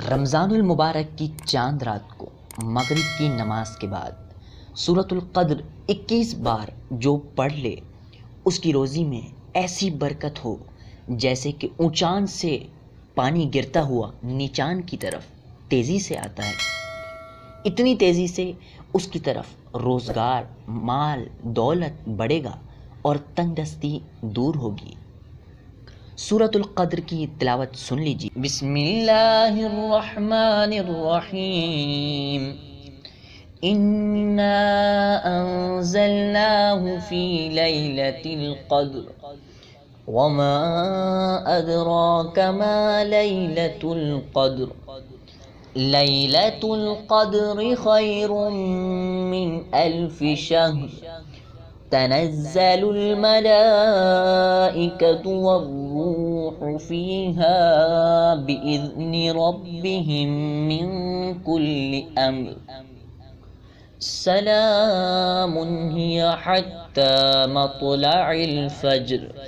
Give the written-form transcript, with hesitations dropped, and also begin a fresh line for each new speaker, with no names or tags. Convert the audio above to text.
رمضان المبارک کی چاند رات کو مغرب کی نماز کے بعد سورۃ القدر 21 بار جو پڑھ لے اس کی روزی میں ایسی برکت ہو جیسے کہ اونچان سے پانی گرتا ہوا نیچان کی طرف تیزی سے آتا ہے، اتنی تیزی سے اس کی طرف روزگار، مال، دولت بڑھے گا اور تنگ دستی دور ہوگی۔ سورۃ القدر کی تلاوت سن لیجیے۔ بسم اللہ الرحمن الرحیم، انا انزلناہ فی لیلۃ القدر وما ادراک ما لیلۃ القدر، لیلۃ القدر خیر من الف شہر، تنزل الملائکۃ والروح فیہا بإذن ربہم من کل امر، سلام ہی حتی مطلع الفجر۔